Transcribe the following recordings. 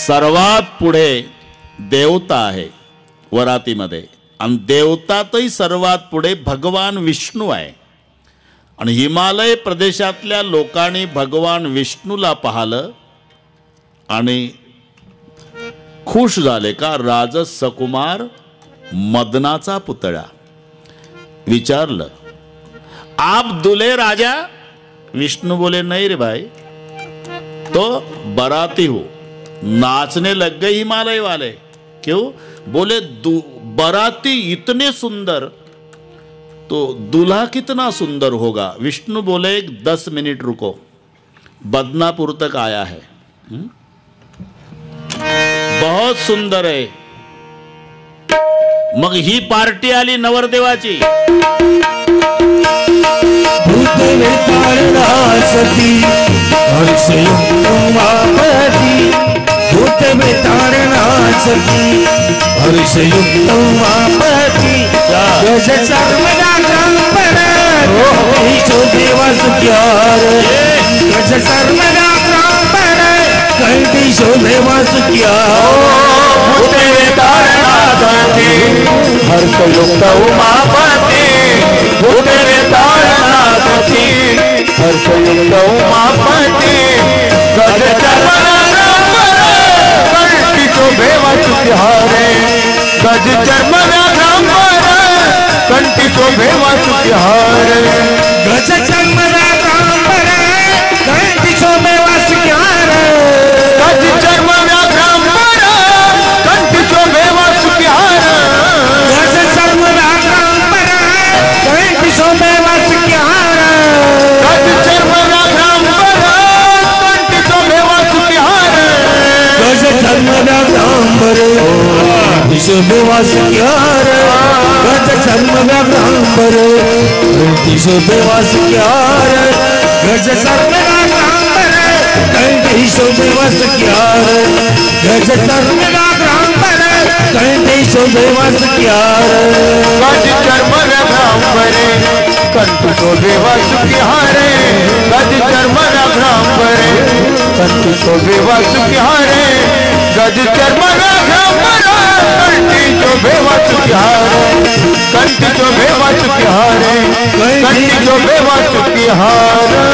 सर्वात पुढे देवता आहे वरातीमध्ये, आणि देवतातही सर्वात पुढे भगवान विष्णू आहे. आणि हिमालय प्रदेशातल्या लोकांनी भगवान विष्णूला पाहिलं आणि खुश झाले. का? राजस सकुमार मदनाचा पुतळा. विचारलं, आप दुले राजा? विष्णु बोले, नहीं रे भाई, तो बराती हो. नाचने लग गए हिमालय वाले. क्यों? बोले बराती इतने सुंदर तो दूल्हा कितना सुंदर होगा. विष्णु बोले, 10 मिनट रुको, बदनापुर तक आया है, बहुत सुंदर आहे. मग ही पार्टी आली नवरदेवाची. कंठी शोभे वासुकिया हर्षयुक्त उमापती भूतेरे तारणागती हर्षयुक्त उमापती गज कंठी शोभे वासुकिहारे गज चर्मना कंठी शोभे वासुकिहारे गज चर्मना कंठी शोभे वासुकिहारे गज चर्मना कंठी शोभे वासुकिहारे गज चर्मना कंठी शोभे वासुकिहारे गज चर्मना कंठी शोभे वासुकिहारे गज चर्मना शोभे वासुकिहारे गज चर्मना कंठी शोभे वासुकिहारे गज चर्मना कंठी शोभे वासुकिहारे गज चर्मना कंठी शोभे वासुकिहारे गज चर्मना कंठी शोभे वासुकिहारे गज चर्मना कंठी शोभे वासुकिहारे गज चर्मना कंठी शोभे वासुकिहारे कंठी शोभे वासुकिहारे कंठी शोभे वासुकिहारे.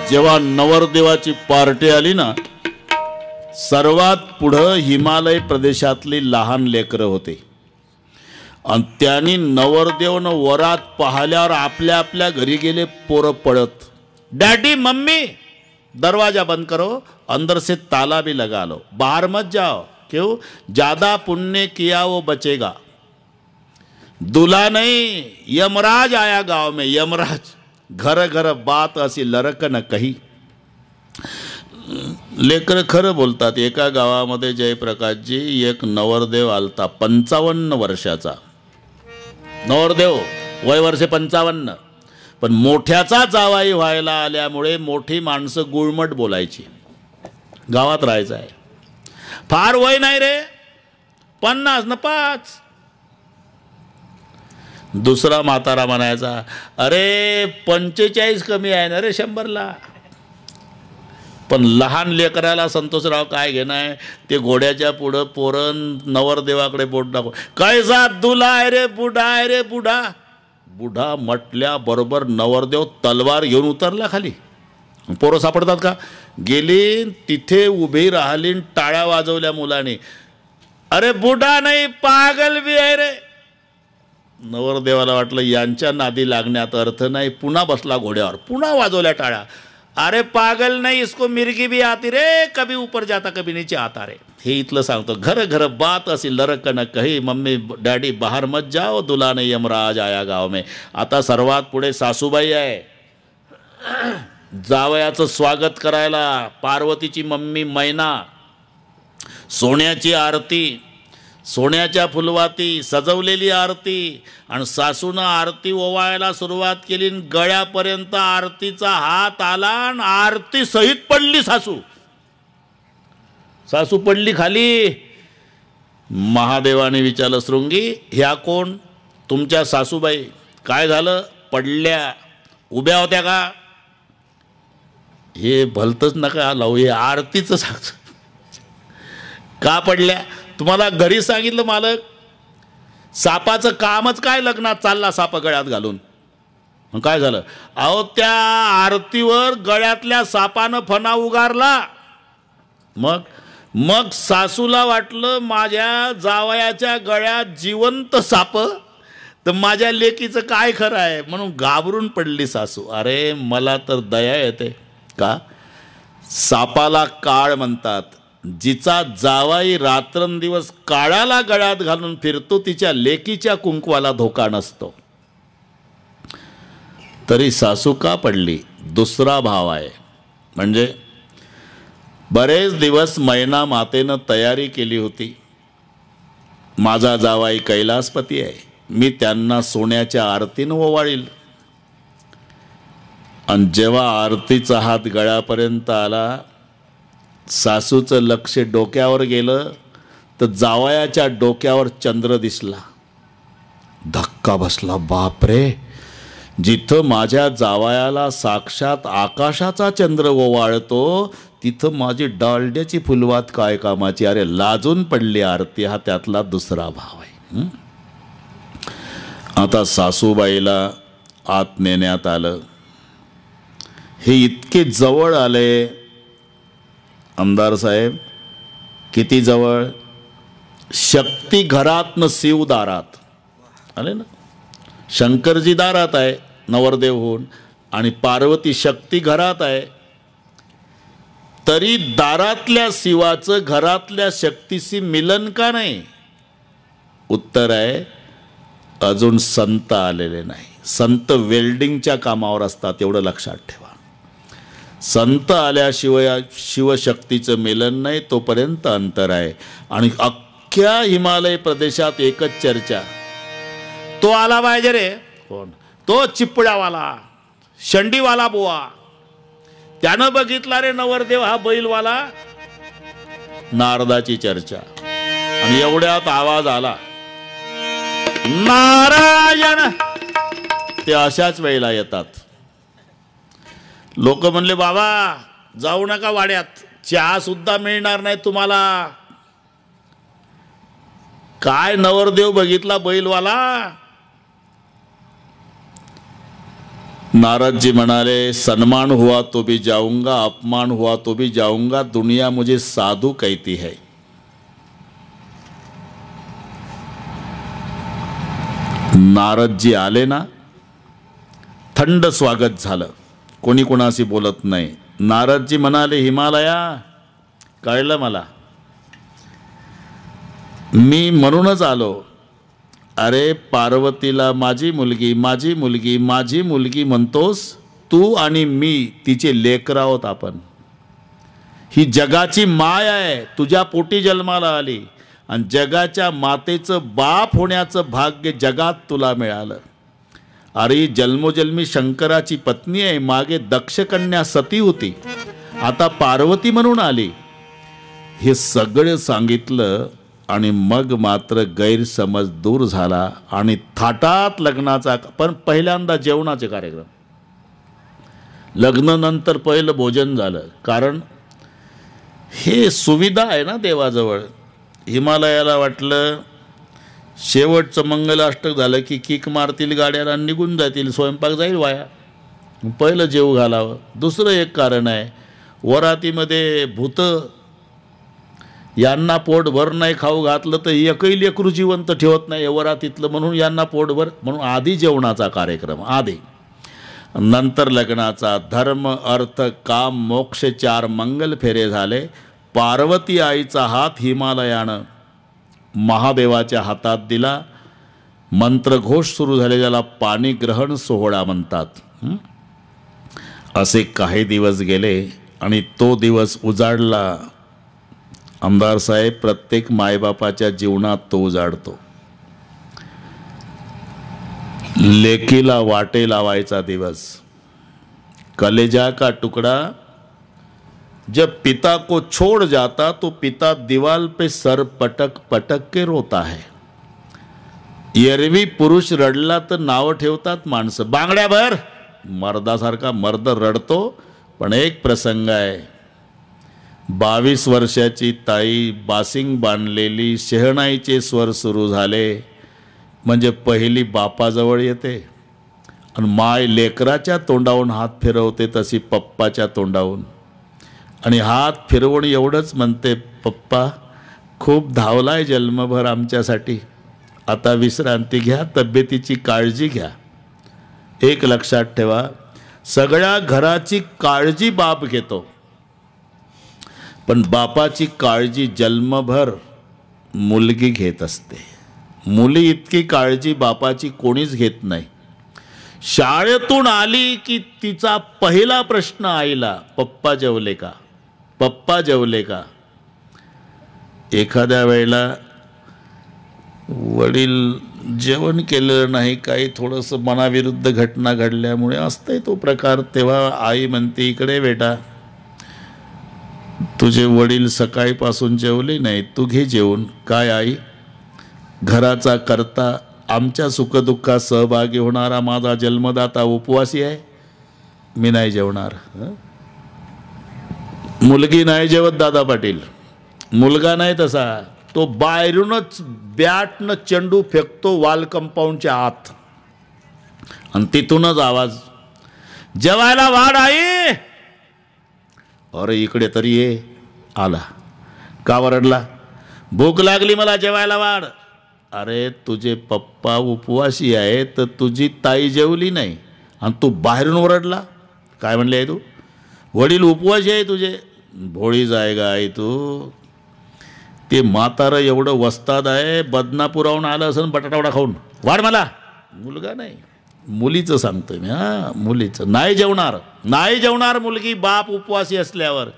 जेव्हा नवरदेवाची पार्टी आली ना, सर्वात पुढं हिमालय प्रदेशातली लहान लेकरं होते. आणि त्यांनी नवरदेव न वरात पाहिल्यावर आपल्या आपल्या घरी गेले. पोरं पळत, डॅडी मम्मी दरवाजा बंद करो, अंदर से ताला भी लगा लो, बाहर मत जाओ. क्यों? ज्यादा पुण्य किया वो बचेगा. दूल्हा नहीं, यमराज आया गांव में. यमराज. घर घर बात अशी लरक न कही. लेकर खरं बोलतात. एका गावामध्ये जयप्रकाशजी एक नवरदेव आलता, 55 वर्षाचा नवरदेव, वय वर्षे 55. पण मोठ्याचा जावाई व्हायला आल्यामुळे मोठी माणसं गुळमट बोलायची. गावात राहायचं आहे, फार वय नाही रे, 50 न 5. दुसरा म्हातारा म्हणायचा, अरे 45 कमी आहे ना रे 100ला. पण लहान लेकराला संतोषराव काय घेणार, ते घोड्याच्या पुढं पोरण नवरदेवाकडे बोट दाखव, कैसा दुला आहे रे बुढा आहे रे बुढा. बुढा म्हटल्या बरोबर नवरदेव तलवार घेऊन उतरला खाली. पोरं सापडतात का? गेली तिथे उभी राहिली, टाळ्या वाजवल्या मुलाने, अरे बुढा नाही पागल भी आहे रे. नवरदेवाला वाटलं यांच्या नादी लागण्यात अर्थ नाही. पुन्हा बसला घोड्यावर, पुन्हा वाजवल्या टाळ्या, अरे पागल नहीं, इसको मिर्गी भी आती रे, कभी ऊपर जाता कभी नीचे आता रे. हे इथलं सांगतो. घर घर बात असी लरक न कही, मम्मी डॅडी बाहर मत जाओ, दुल्हा ने यमराज आया गाव में. आता सर्वात पुढे सासूबाई आहे. जावयाचं स्वागत करायला पार्वतीची मम्मी मैना, सोन्याची आरती, सोन्याच्या फुलवाती, सजवलेली आरती. आणि सासूनं आरती ओवाळायला सुरुवात केली. गळ्यापर्यंत आरतीचा हात आला आणि आरती सहित पडली सासू. सासू पडली खाली. महादेवाने विचारलं, शृंगी ह्या कोण? तुमच्या सासूबाई. काय झालं? पडल्या. उभ्या होत्या का? हे भलतंच नका लावू, हे आरतीचं सांग. का पडल्या? तुम्हाला घरी सांगितलं मालक सापाचं कामच काय, लग्नात चालला साप गळ्यात घालून. मग काय झालं? अहो त्या आरतीवर गळ्यातल्या सापानं फणा उगारला. मग सासूला वाटलं माझ्या जावयाच्या गळ्यात जिवंत साप, तर माझ्या लेकीचं काय खरं आहे, म्हणून घाबरून पडली सासू. अरे मला तर दया येते. का? सापाला काळ म्हणतात. जिचा जावाई रात्रंदिवस काळाला गळ्यात घालून फिरतो तिच्या लेकीच्या कुंकवाला धोका नसतो. तरी सासू का पडली? दुसरा भाव आहे. म्हणजे बरेच दिवस मैना मातेनं तयारी केली होती. माझा जावाई कैलासपती आहे, मी त्यांना सोन्याच्या आरतीनं ओवाळील. आणि जेव्हा आरतीचा हात गळ्यापर्यंत आला, सासूचं लक्ष डोक्यावर गेलं तर जावयाच्या डोक्यावर चंद्र दिसला. धक्का बसला. बापरे, जिथं माझ्या जावयाला साक्षात आकाशाचा चंद्र ओवाळतो तिथं माझी डालड्याची फुलवात काय कामाची. अरे लाजून पडली आरती. हा त्यातला दुसरा भाव आहे. आता सासूबाईला आत नेण्यात आलं. हे इतके जवळ आले आमदार साहेब. किती जवळ? शक्ती घरात न शिव दारात आले ना. शंकरजी दारात आहे नवरदेव होऊन, आणि पार्वती शक्ती घरात आहे. तरी दारातल्या शिवाचं घरातल्या शक्तीशी मिलन का नाही? उत्तर आहे अजून संत आलेले नाही. संत वेल्डिंगच्या कामावर असतात, एवढं लक्षात ठेवा. संत आल्याशिवाय शिवशक्तीचं मिलन नाही, तोपर्यंत अंतर आहे. आणि अख्ख्या हिमालय प्रदेशात एकच चर्चा, तो आला पाहिजे रे. कोण? तो चिपळ्यावाला शंडीवाला बुवा. त्यानं बघितला रे नवरदेव हा बैलवाला. नारदाची चर्चा. आणि एवढ्यात आवाज आला नारायण. ते अशाच वेळेला येतात. लोक म्हणले बाबा जाऊ नका वाड्यात, चहा सुद्धा मिळणार नाही तुम्हाला. काय नवरदेव बघितला बैलवाला. नारद जी म्हणाले सन्मान हुआ तो भी जाऊंगा, अपमान हुआ तो भी जाऊंगा, दुनिया मुझे साधु कहती है. नारद जी आले ना, थंड स्वागत झालं. कोणी कोणाशी बोलत नाही. नारदजी म्हणाले हिमालया कळलं मला, मी म्हणूनच आलो. अरे पार्वतीला माझी मुलगी माझी मुलगी माझी मुलगी म्हणतोस तू, आणि मी तिचे लेकर आहोत आपण. ही जगाची माय आहे, तुझ्या पोटी जन्माला आली, आणि जगाच्या मातेचं बाप होण्याचं भाग्य जगात तुला मिळालं. अरे जन्मोजन्मी शंकराची पत्नी आहे, मागे दक्षकन्या सती होती, आता पार्वती म्हणून आली. हे सगळं सांगितलं आणि मग मात्र गैरसमज दूर झाला आणि थाटात लग्नाचा. पण पहिल्यांदा जेवणाचे कार्यक्रम. लग्नानंतर पहिलं भोजन झालं, कारण हे सुविधा आहे ना देवाजवळ. हिमालयाला वाटलं शेवटचं मंगलाष्टक झालं की किक मारतील गाड्याला, निघून जातील, स्वयंपाक जाईल वाया, पहिलं जेव घालावं. दुसरं एक कारण आहे, वरातीमध्ये भूत यांना पोटभर नाही खाऊ घातलं तर एकही लेकरू जिवंत ठेवत नाही वरातीतलं, म्हणून यांना पोटभर, म्हणून आधी जेवणाचा कार्यक्रम आधी, नंतर लग्नाचा. धर्म अर्थ काम मोक्ष 4 मंगल फेरे झाले. पार्वती आईचा हात हिमालयानं महादेवाच्या हातात दिला. मंत्रघोष सुरू झाले, ज्याला पाणी ग्रहण सोहळा म्हणतात. असे काही दिवस गेले आणि तो दिवस उजाडला. आमदार साहेब, प्रत्येक मायबापाच्या जीवनात तो उजाडतो. लेकीला वाटे लावायचा दिवस. कलेजा का टुकड़ा जब पिता को छोड़ जाता तो पिता दीवाल पे सर पटक पटक के रोता है. एरवी पुरुष रडला तर नाव ठेवतात माणसं, बांगड्याभर. मर्दासारखा मर्द रडतो, पण एक प्रसंग आहे, 22 वर्षाची ताई बासिंग बांधलेली, शहनाईचे स्वर सुरू झाले म्हणजे पहिली बापाजवळ येते आणि माय लेकराच्या तोंडावरून हात फिरवते तशी पप्पाच्या तोंडावरून, आणि हात फिरवून एवढंच म्हणते, पप्पा खूप धावलाय जन्मभर आमच्यासाठी, आता विश्रांती घ्या, तब्येतीची काळजी घ्या. एक लक्षात ठेवा, सगळ्या घराची काळजी बाप घेतो, पण बापाची काळजी जन्मभर मुलगी घेत असते. मुली इतकी काळजी बापाची कोणीच घेत नाही. शाळेतून आली की तिचा पहिला प्रश्न आईला, पप्पा जेवले का, पप्पा जेवले का. एखाद्या वेळेला वडील जेवण केलं नाही, काही थोडंसं मनाविरुद्ध घटना घडल्यामुळे असतंय तो प्रकार, तेव्हा आई म्हणते, इकडे बेटा, तुझे वडील सकाळीपासून जेवले नाही, तू घे जेवून. काय आई, घराचा करता, आमच्या सुखदुःखात सहभागी होणारा माझा जन्मदाता उपवासी आहे, मी नाही जेवणार. मुलगी नाही जेवत दादा पाटील, मुलगा नाही तसा, तो बाहेरूनच बॅटनं चेंडू फेकतो वाल कंपाऊंडच्या आत आणि तिथूनच आवाज, जेवायला वाढ आई. अरे इकडे तरी ये. आला. का वरडला, भूक लागली मला, जेवायला वाढ. अरे तुझे पप्पा उपवासी आहे तर तुझी ताई जेवली नाही आणि तू बाहेरून ओरडला. काय म्हणले आहे तू, वडील उपवासी आहे तुझे, भोळी जायगा आहे तू. ते म्हातारं एवढं वस्ताद आहे, बदनापुराहून आलं असं बटाटावडा खाऊन, वाढ मला. मुलगा नाही, मुलीचं सांगतोय मी. हां, मुलीचं. नाही जेवणार, नाही जेवणार मुलगी बाप उपवासी असल्यावर.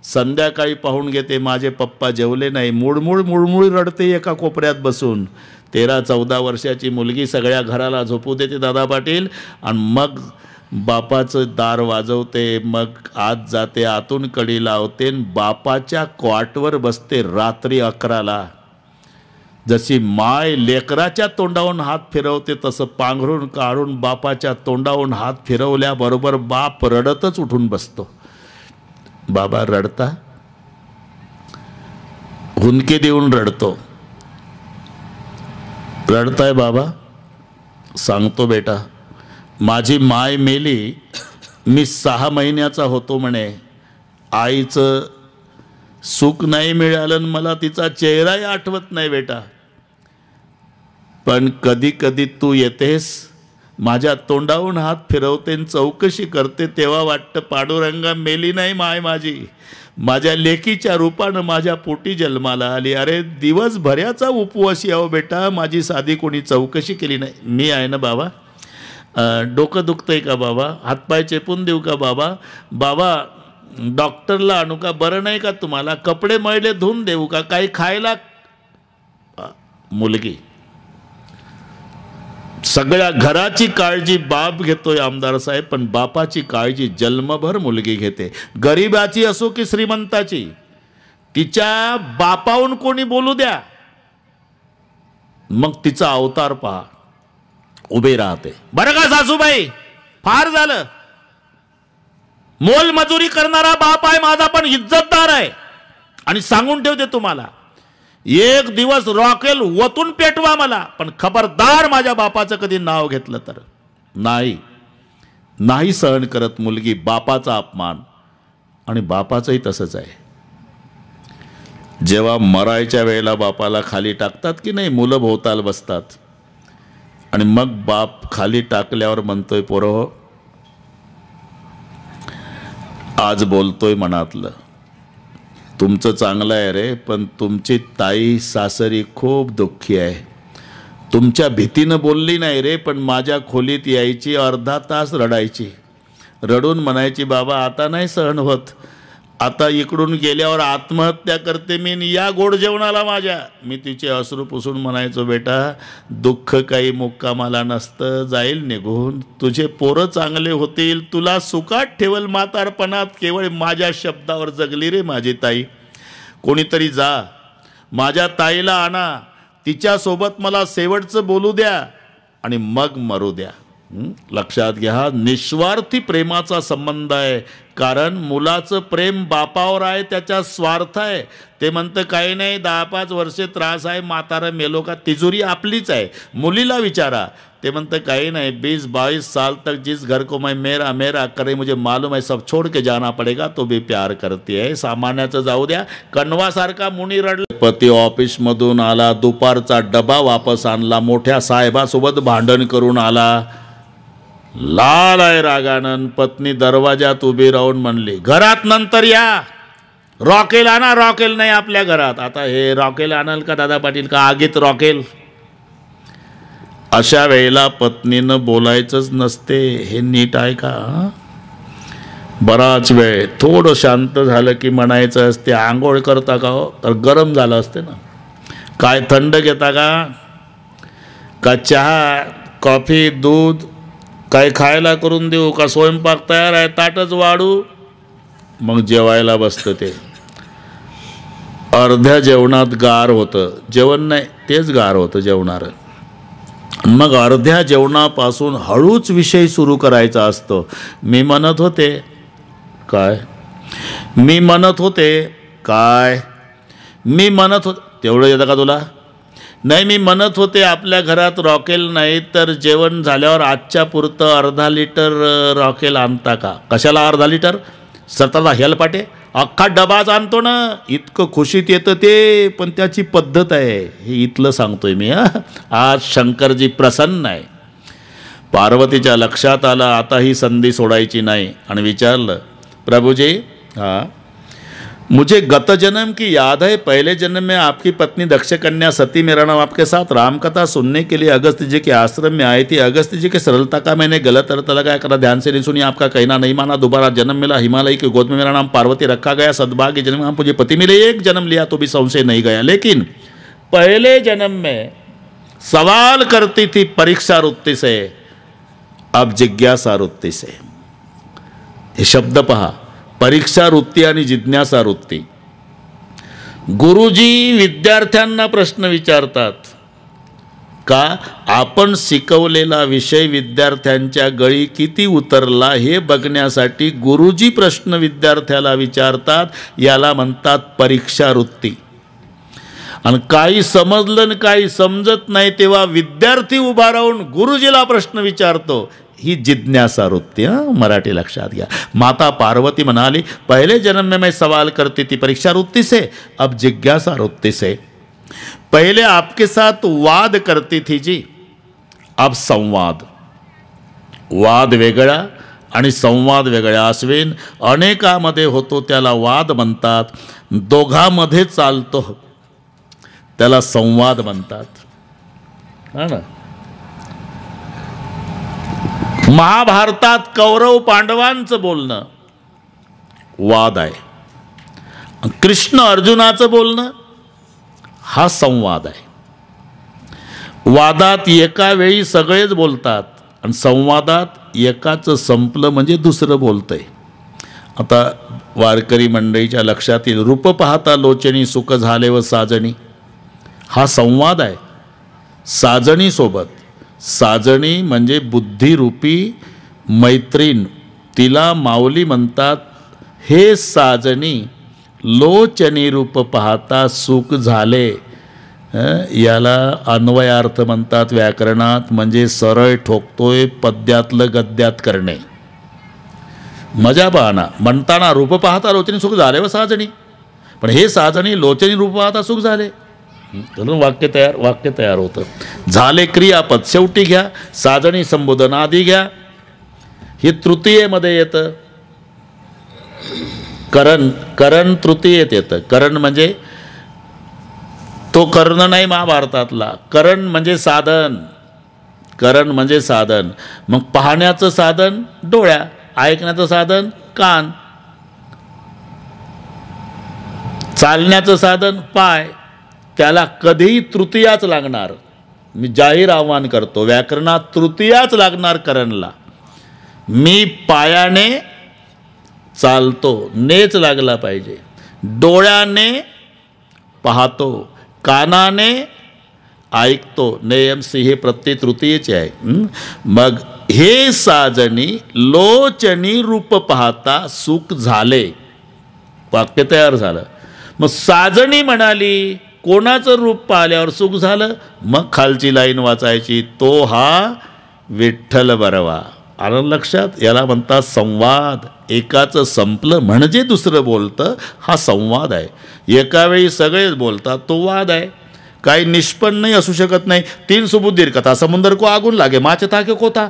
संध्याकाळी पाहून घेते माझे पप्पा जेवले नाही, मुळमुळ रडते एका कोपऱ्यात बसून. 13-14 वर्षाची मुलगी सगळ्या घराला झोपू देते दादा पाटील, आणि मग बापाचं दार वाजवते, मग आत जाते, आतून कडी लावते, बापाच्या क्वाटवर बसते रात्री 11ला. जशी माय लेकराच्या तोंडावरून हात फिरवते तसं पांघरून काढून बापाच्या तोंडावरून हात फिरवल्याबरोबर बाप रडतच उठून बसतो. बाबा रडता, हुंदके देऊन रडतो. रडताय बाबा, सांगतो बेटा, माझी माय मेली, मी 6 महिन्याचा होतो म्हणे, आईचं सुख नाही मिळालं, मला तिचा चेहराही आठवत नाही बेटा. पण कधी कधी तू येतेस, माझ्या तोंडावरून हात फिरवते, चौकशी करते, तेव्हा वाटतं पांडुरंगा मेली नाही माय माझी, माझ्या लेकीच्या रूपानं माझ्या पोटी जन्माला आली. अरे दिवसभराचा उपवासी आहो बेटा, माझी साधी कोणी चौकशी केली नाही. मी आहे ना बाबा, डोकं दुखतंय का बाबा, हातपाय चेपून देऊ का बाबा, बाबा डॉक्टरला आणू का, बरं नाही का तुम्हाला, कपडे मळले धुवून देऊ का, काही खायला. मुलगी, सगळ्या घराची काळजी बाप घेतोय आमदार साहेब, पण बापाची काळजी जन्मभर मुलगी घेते. गरिबाची असो की श्रीमंताची, तिच्या बापाहून कोणी बोलू द्या, मग तिचा अवतार पहा, उभे राहते. बरं का सासूबाई, फार झालं, मोलमजुरी करणारा बाप आहे माझा, पण इज्जतदार आहे. आणि सांगून ठेवते तुम्हाला, एक दिवस रॉकेल वतून पेटवा मला, पण खबरदार माझ्या बापाचं कधी नाव घेतलं तर. नाही सहन करत मुलगी बापाचा अपमान. आणि बापाचंही तसंच आहे. जेव्हा मरायच्या वेळेला बापाला खाली टाकतात की नाही, मुलं भोवताल बसतात, आणि मग बाप खाली टाकल्यावर म्हणतोय, पोरं आज बोलतोय मनातलं, तुमचं चांगलं आहे रे, पण तुमची ताई सासरी खूप दुःखी आहे. तुमच्या भीतीनं बोलली नाही रे, पण माझ्या खोलीत यायची, अर्धा तास रडायची, रडून म्हणायची, बाबा आता नाही सहन होत, आता इकडून गेल्यावर आत्महत्या करते मी, या गोड जेवणाला माझ्या. मी तिचे अश्रू पुसून म्हणायचो, बेटा दुःख काही मुक्कामाला नसतं, जाईल निघून, तुझे पोरं चांगले होतील, तुला सुखात ठेवल म्हातारपणात, केवळ माझ्या शब्दावर जगली रे माझी ताई. कोणीतरी जा, माझ्या ताईला आणा, तिच्यासोबत मला शेवटचं बोलू द्या, आणि मग मरू द्या. लक्षात घ्या, हा निस्वार्थी प्रेमाचा संबंध आहे. कारण मुलाचं प्रेम बापावर आहे, त्याचा स्वार्थ आहे. ते म्हणतं काही नाही, 10-5 वर्षे त्रास आहे, म्हातारा मेलो का, तिजोरी आपलीच आहे. मुलीला विचारा, ते म्हणतं काही नाही, 20-22 साल तक जिस घर को मैं मेरा मेरा करे मुझे मालूम है सब छोड़ के जाना पड़ेगा तो भी प्यार करती है. सामान्याचं जाऊ द्या, कण्वासारखा मुनी रडला. पती ऑफिसमधून आला, दुपारचा डबा वापस आणला, मोठ्या साहेबासोबत भांडण करून आला, लाल आहे रागानं. पत्नी दरवाजात उभी राहून म्हणली, घरात नंतर या, रॉकेल आणा. रॉकेल नाही आपल्या घरात. आता हे रॉकेल आणाल का दादा पाटील, का आगीत रॉकेल? अशा वेळेला पत्नीनं बोलायचंच नसते. हे नीट आहे का? बराच वेळ थोडं शांत झालं की म्हणायचं असते, आंघोळ करता का हो? तर गरम झालं असते ना. काय थंड घेता का चहा, कॉफी, दूध काय खायला करून देऊ का? स्वयंपाक तयार आहे, ताटच वाढू. मग जेवायला बसतं. ते अर्ध्या जेवणात गार होतं, जेवण नाही तेच गार होतं जेवणारं. मग अर्ध्या जेवणापासून हळूच विषय सुरू करायचा असतो. मी म्हणत होते काय, मी म्हणत होते काय, मी म्हणत होते. तेवढं येतं का तुला? नाही, मी म्हणत होते आपल्या घरात रॉकेल नाही तर जेवण झाल्यावर आजच्या पुरतं अर्धा लिटर रॉकेल आणता का? कशाला अर्धा लिटर? स्वतःला हेलपाटे अख्खा डबाच आणतो ना. इतकं खुशीत येतं ते, पण त्याची पद्धत आहे. हे इथलं सांगतोय मी. आज शंकरजी प्रसन्न आहे. पार्वतीच्या लक्षात आलं आता ही संधी सोडायची नाही आणि विचारलं, प्रभुजी हाँ मुझे गत जन्म की याद है, पहले जन्म में आपकी पत्नी दक्ष कन्या सती मेरा नाम आपके साथ रामकथा सुनने के लिए अगस्त जी के आश्रम में आई थी. अगस्त जी की सरलता का मैंने गलत अर्थ लगाया, करा ध्यान से नहीं सुनी, आपका कहना नहीं माना, दोबारा जन्म मिला, हिमालय की गोद में मेरा नाम पार्वती रखा गया, सद्भाग्य जन्म में मुझे पति मिले, एक जन्म लिया तो भी संशय नहीं गया, लेकिन पहले जन्म में सवाल करती थी परीक्षा वृत्ति से, अब जिज्ञासा वृत्ति से. हे शब्द पहा, परीक्षा वृत्ती आणि जिज्ञासा वृत्ती. गुरुजी विद्यार्थ्यांना प्रश्न विचारतात का? आपण शिकवलेला विषय विद्यार्थ्यांच्या गळी किती उतरला हे बघण्यासाठी गुरुजी प्रश्न विद्यार्थ्याला विचारतात. याला म्हणतात परीक्षा वृत्ती. आणि काही समजलं आणि काही समजत नाही तेव्हा विद्यार्थी उभा राहून गुरुजीला प्रश्न विचारतो, ही जिज्ञासा वृत्ती. मराठी लक्षात घ्या. माता पार्वती म्हणाली, पहले जन्म में मैं सवाल करती थी परीक्षा वृत्ति से, अब जिज्ञासा वृत्ति से. पहले आपके साथ वाद करती थी जी, अब संवाद. वाद वेगळा आणि संवाद वेगळा. अश्विन अनेकामध्ये होतो त्याला वाद म्हणतात, दोघांमध्ये चालतो त्याला संवाद म्हणतात. हा ना. महाभारतात कौरव पांडवांचं बोलणं वाद आहे, कृष्ण अर्जुनाचं बोलणं हा संवाद आहे. वादात एका वेळी सगळेच बोलतात आणि संवादात एकाचं संपलं म्हणजे दुसरं बोलतंय. आता वारकरी मंडळीच्या लक्षात येईल, रूप पाहता लोचनी सुख झाले व साजणी, हा संवाद आहे साजणीसोबत. साजणी म्हणजे बुद्धिरूपी मैत्रीण, तिला माऊली म्हणतात. हे साजणी लोचनी रूप पाहता सुख झाले, याला अन्वयार्थ म्हणतात व्याकरणात. म्हणजे सरळ ठोकतोय, पद्यातलं गद्यात करणे. मजा पाहना म्हणताना रूप पाहता लोचनी सुख झाले व साजणी, पण हे साजणी लोचनी रूप पाहता सुख झाले म्हणून वाक्य तयार होतं. झाले क्रियापद शेवटी घ्या, साजणी संबोधन आधी घ्या. हे तृतीयेमध्ये येतं. करण तृतीयेत येतं. करण म्हणजे तो कर्ण नाही महाभारतातला. करण म्हणजे साधन. करण म्हणजे साधन. मग पाहण्याचं साधन डोळ्या, ऐकण्याचं साधन कान, चालण्याचं साधन पाय. त्याला कधीही तृतीयाच लागणार. मी जाहीर आव्हान करतो, व्याकरणात तृतीयाच लागणार करणला. मी पायाने चालतो, नेच लागला पाहिजे. डोळ्याने पाहतो, कानाने ऐकतो, नेयमसी हे प्रत्यय तृतीयेचे आहे. मग हे साजणी लोचनी रूप पाहता सुख झाले. वाक्य तयार झालं. मग साजणी म्हणाली कोणाचं रूप पाहिल्यावर सुख झालं. मग खालची लाईन वाचायची, तो हा विठ्ठल बरवा. आलं लक्षात? याला म्हणतात संवाद. एकाचं संपलं म्हणजे दुसरं बोलतं, हा संवाद आहे. एका वेळी सगळेच बोलतात, तो वाद आहे. काही निष्पन्नही असू शकत नाही. 3 सुबुद्धीर कथा समुद्र को आगून लागे माचे ताके कोता.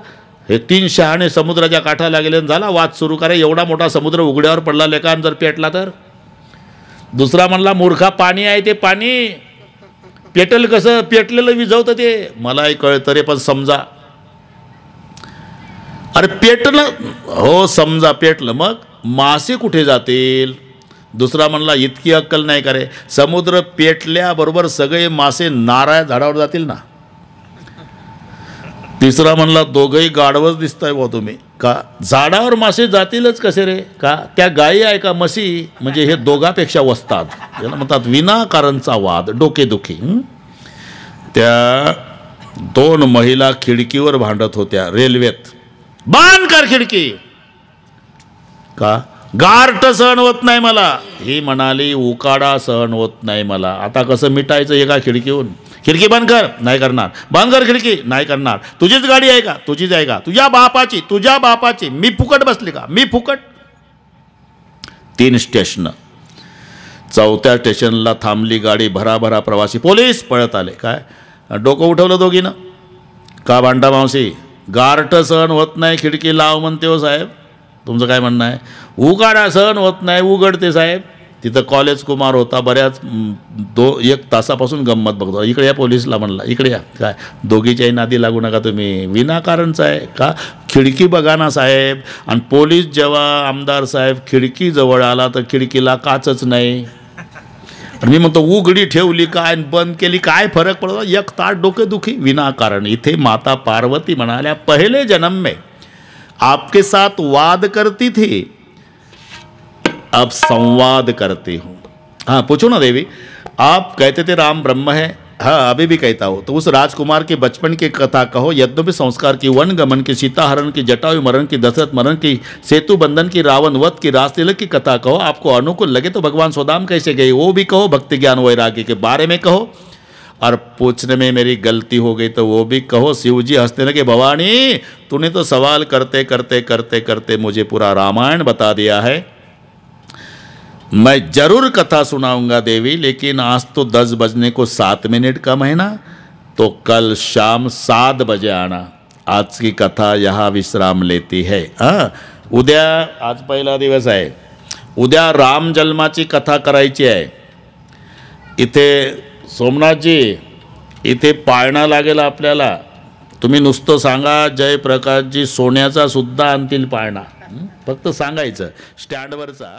हे 3 शहाणे समुद्राच्या काठाला गेले आणि झाला वाद सुरू करा. एवढा मोठा समुद्र उघड्यावर पडला लेकान जर पेटला तर. दुसरा म्हणला मूर्खा पाणी आहे ते पाणी पेटल कसं, पेटलेलं विझवतं ते. मलाही कळतं रे पण समजा. अरे पेटलं, हो समजा पेटलं, मग मासे कुठे जातील. दुसरा म्हणला इतकी अक्कल नाही का रे, समुद्र पेटल्याबरोबर सगळे मासे नारळ झाडावर जातील ना. तिसरा म्हणला दोघंही गाढवच दिसताय बा तुम्ही. का झाडावर मासे जातीलच कसे रे, का त्या गायी आहे का म्हशी. म्हणजे हे दोघापेक्षा वसतात. याला म्हणतात विनाकारणचा वाद, डोकेदुखी. त्या 2 महिला खिडकीवर भांडत होत्या रेल्वेत. बांध कर खिडकी. का गारठ सहन होत नाही मला. ही म्हणाली उकाडा सहन होत नाही मला. आता कसं मिटायचं एका खिडकीहून. खिडकी बंद कर, नाही करणार. बंद कर खिडकी, नाही करणार. तुझीच गाडी आहे का, तुझीच आहे का, तुझ्या बापाची, तुझ्या बापाची. मी फुकट बसली का, मी फुकट. 3 स्टेशन. 4थ्या स्टेशनला थांबली गाडी. भराभरा प्रवासी. पोलीस पळत आले. काय डोकं उठवलं दोघीनं. का भांडा मावशी, गारठ सहन होत नाही खिडकी लाव म्हणते हो साहेब. तुमचं काय म्हणणं आहे. उकाडा सहन होत नाही उघडते साहेब. तिथं कॉलेज कुमार होता. बऱ्याच 1 तासापासून गंमत बघतो. इकडे या पोलीसला म्हणला, इकडे या. काय दोघीच्याही नादी लागू नका तुम्ही, विनाकारणचं आहे का. खिडकी बघा ना साहेब. आणि पोलीस जेव्हा आमदार साहेब खिडकी जवळ आला तर खिडकीला काचच नाही. मी म्हणतो उघडी ठेवली काय बंद केली काय फरक पडतो. 1 तास डोकेदुखी विनाकारण. इथे माता पार्वती म्हणाल्या पहले जन्म में आपके साथ वाद करती थी, अब संवाद करती हूँ. हाँ पूछो ना देवी, आप कहते थे राम ब्रह्म है. हाँ अभी भी कहता हो. तो उस राजकुमार के बचपन की कथा कहो. यद्यपि संस्कार की, वन गमन की, सीता हरण की, जटायु मरण की, दशरथ मरण की, सेतु बंधन की, रावण वध की, रासतिलक की कथा कहो. आपको अनुकूल लगे तो भगवान सुदाम कैसे गए वो भी कहो. भक्ति ज्ञान वैराग्य के बारे में कहो. और पूछने में मेरी गलती हो गई तो वो भी कहो. शिव जी हंसने लगे, भवानी तूने तो सवाल करते करते करते करते मुझे पूरा रामायण बता दिया है. मैं जरूर कथा सुनाऊंगा देवी, लेकिन आज तो 10 बजने को 7 मिनट कम है ना, तो कल शाम 7 बजे आना. आज की कथा यहाँ विश्राम लेती है. हाँ उद्या, आज पहिला दिवस आहे, उद्या राम जन्माची कथा करायची आहे. इथे सोमनाथजी, इथे पाळणा लागेल आपल्याला. तुम्ही नुसतं सांगा जयप्रकाशजी सोन्याचा सुद्धा आणतील पाळणा. फक्त सांगायचं स्टँडवरचा.